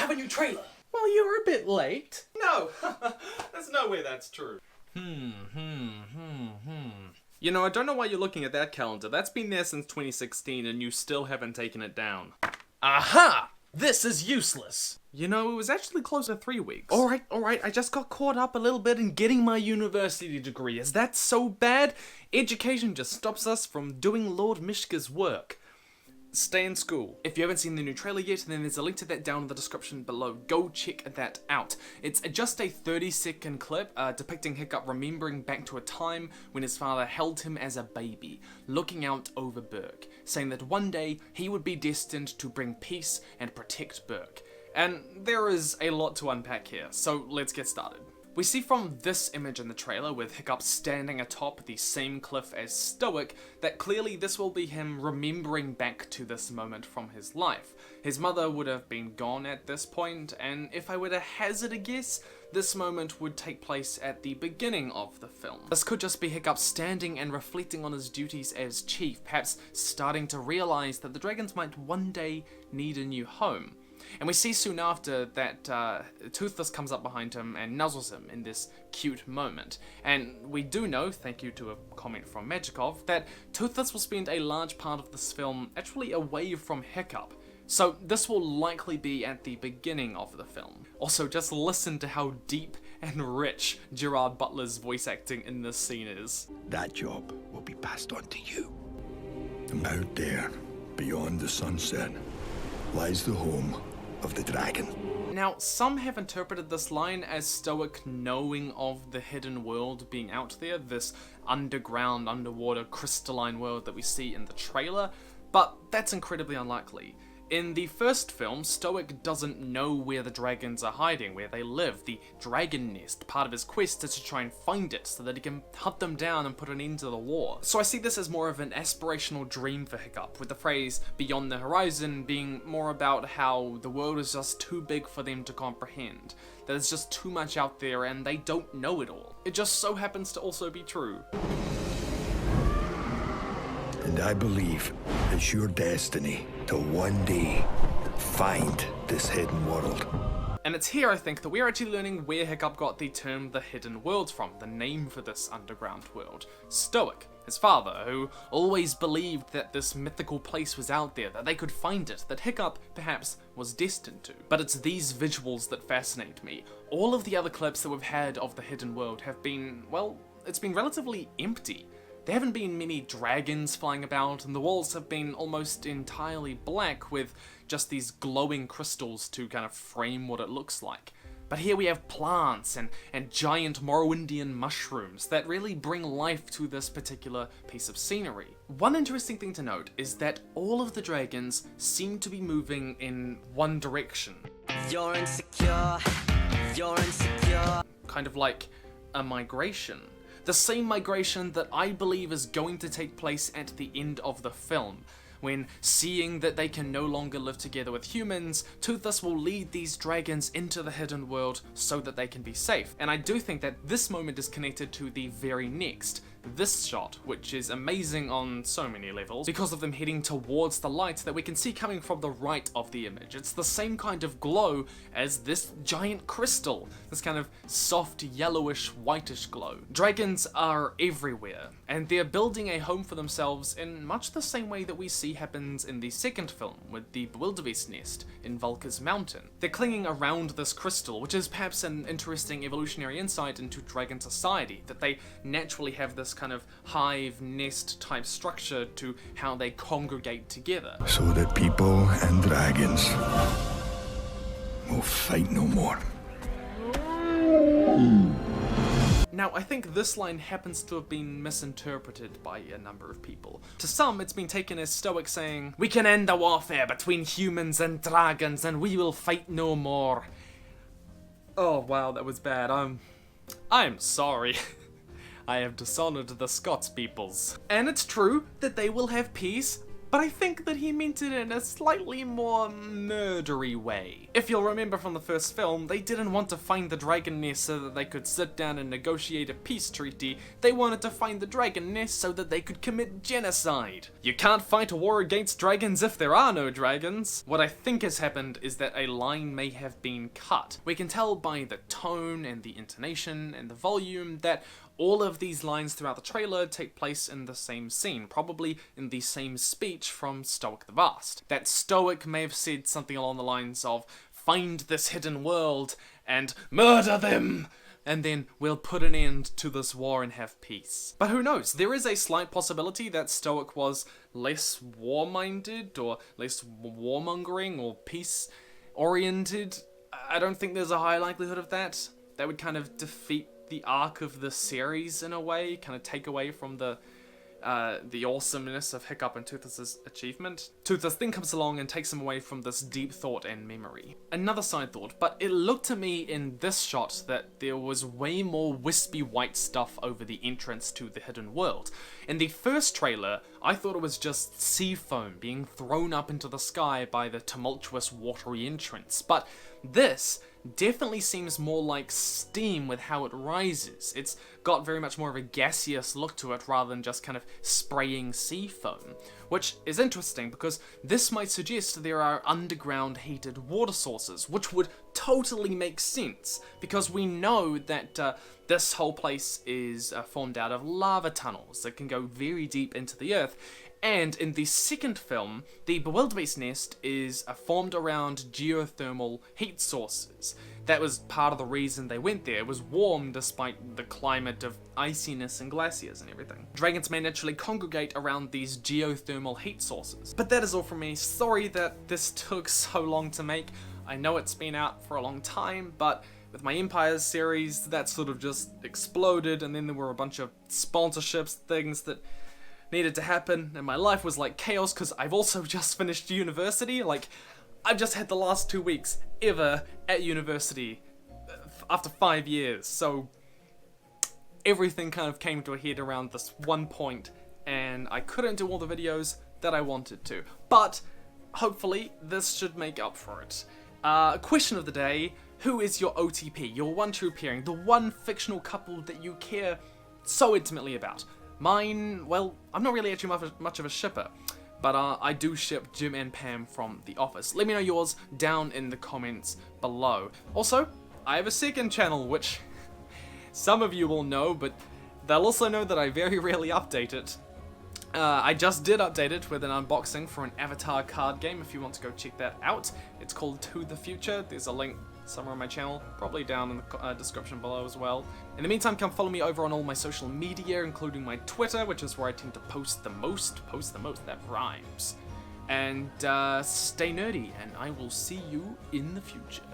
have a new trailer. Well, you're a bit late. No, there's no way that's true. You know, I don't know why you're looking at that calendar. That's been there since 2016 and you still haven't taken it down. Aha! This is useless. You know, it was actually closer to 3 weeks. Alright, I just got caught up a little bit in getting my university degree. Is that so bad? Education just stops us from doing Lord Mishka's work. Stay in school. If you haven't seen the new trailer yet, then there's a link to that down in the description below. Go check that out. It's just a 30-second clip depicting Hiccup remembering back to a time when his father held him as a baby, looking out over Burke, saying that one day he would be destined to bring peace and protect Burke. And there is a lot to unpack here, so let's get started. We see from this image in the trailer, with Hiccup standing atop the same cliff as Stoic, that clearly this will be him remembering back to this moment from his life. His mother would have been gone at this point, and if I were to hazard a guess, this moment would take place at the beginning of the film. This could just be Hiccup standing and reflecting on his duties as chief, perhaps starting to realize that the dragons might one day need a new home. And we see soon after that Toothless comes up behind him and nuzzles him in this cute moment. And we do know, thank you to a comment from Magikov, that Toothless will spend a large part of this film actually away from Hiccup. So this will likely be at the beginning of the film. Also, just listen to how deep and rich Gerard Butler's voice acting in this scene is. That job will be passed on to you. And out there, beyond the sunset, lies the home of the dragon. Now, some have interpreted this line as Stoic knowing of the hidden world being out there, this underground, underwater, crystalline world that we see in the trailer, but that's incredibly unlikely. In the first film, Stoic doesn't know where the dragons are hiding, where they live. The dragon nest, part of his quest is to try and find it so that he can hunt them down and put an end to the war. So I see this as more of an aspirational dream for Hiccup, with the phrase beyond the horizon being more about how the world is just too big for them to comprehend. That there's just too much out there and they don't know it all. It just so happens to also be true. And I believe it's your destiny to one day find this hidden world. And it's here, I think, that we're actually learning where Hiccup got the term the hidden world from, the name for this underground world. Stoic, his father, who always believed that this mythical place was out there, that they could find it, that Hiccup perhaps was destined to. But it's these visuals that fascinate me. All of the other clips that we've had of the hidden world have been, well, it's been relatively empty. There haven't been many dragons flying about, and the walls have been almost entirely black with just these glowing crystals to kind of frame what it looks like. But here we have plants and giant Morrowindian mushrooms that really bring life to this particular piece of scenery. One interesting thing to note is that all of the dragons seem to be moving in one direction. You're insecure, you're insecure. Kind of like a migration. The same migration that I believe is going to take place at the end of the film, when, seeing that they can no longer live together with humans, Toothless will lead these dragons into the hidden world so that they can be safe. And I do think that this moment is connected to the very next, this shot, which is amazing on so many levels, because of them heading towards the light that we can see coming from the right of the image. It's the same kind of glow as this giant crystal, this kind of soft yellowish whitish glow. Dragons are everywhere, and they're building a home for themselves in much the same way that we see happens in the second film with the Bewilderbeast nest in Vulca's mountain. They're clinging around this crystal, which is perhaps an interesting evolutionary insight into dragon society, that they naturally have this kind of hive nest type structure to how they congregate together. So that people and dragons will fight no more. Now, I think this line happens to have been misinterpreted by a number of people. To some, it's been taken as Stoic saying, "We can end the warfare between humans and dragons and we will fight no more." Oh wow, that was bad. I'm sorry. I have dishonored the Scots peoples. And it's true that they will have peace, but I think that he meant it in a slightly more murdery way. If you'll remember from the first film, they didn't want to find the dragon nest so that they could sit down and negotiate a peace treaty. They wanted to find the dragon nest so that they could commit genocide. You can't fight a war against dragons if there are no dragons. What I think has happened is that a line may have been cut. We can tell by the tone and the intonation and the volume that all of these lines throughout the trailer take place in the same scene, probably in the same speech from Stoic the Vast. That Stoic may have said something along the lines of, "Find this hidden world and murder them, and then we'll put an end to this war and have peace." But who knows? There is a slight possibility that Stoic was less war-minded, or less warmongering, or peace-oriented. I don't think there's a high likelihood of that. That would kind of defeat the arc of the series in a way, kind of take away from the awesomeness of Hiccup and Toothless's achievement. Toothless then comes along and takes him away from this deep thought and memory. Another side thought, but it looked to me in this shot that there was way more wispy white stuff over the entrance to the hidden world. In the first trailer, I thought it was just sea foam being thrown up into the sky by the tumultuous watery entrance, but this definitely seems more like steam with how it rises. It's got very much more of a gaseous look to it rather than just kind of spraying sea foam, which is interesting because this might suggest there are underground heated water sources, which would totally make sense because we know that this whole place is formed out of lava tunnels that can go very deep into the earth. And in the second film, the Bewilderbeast nest is formed around geothermal heat sources. That was part of the reason they went there. It was warm despite the climate of iciness and glaciers and everything. Dragons may naturally congregate around these geothermal heat sources. But that is all from me. Sorry that this took so long to make. I know it's been out for a long time, but with my Empires series, that sort of just exploded, and then there were a bunch of sponsorships, things that needed to happen, and my life was like chaos because I've also just finished university. Like, I've just had the last 2 weeks ever at university after 5 years, so everything kind of came to a head around this one point, and I couldn't do all the videos that I wanted to, but hopefully this should make up for it. Question of the day: who is your OTP, your one true pairing, the one fictional couple that you care so intimately about? Mine, well, I'm not really actually much of a shipper, but I do ship Jim and Pam from The Office. Let me know yours down in the comments below. Also, I have a second channel, which some of you will know, but they'll also know that I very rarely update it. I just did update it with an unboxing for an Avatar card game, if you want to go check that out. It's called TwotheFuture. There's a link somewhere on my channel, probably down in the description below as well. In the meantime, come follow me over on all my social media, including my Twitter, which is where I tend to post the most, that rhymes. And stay nerdy, and I will see you in the future.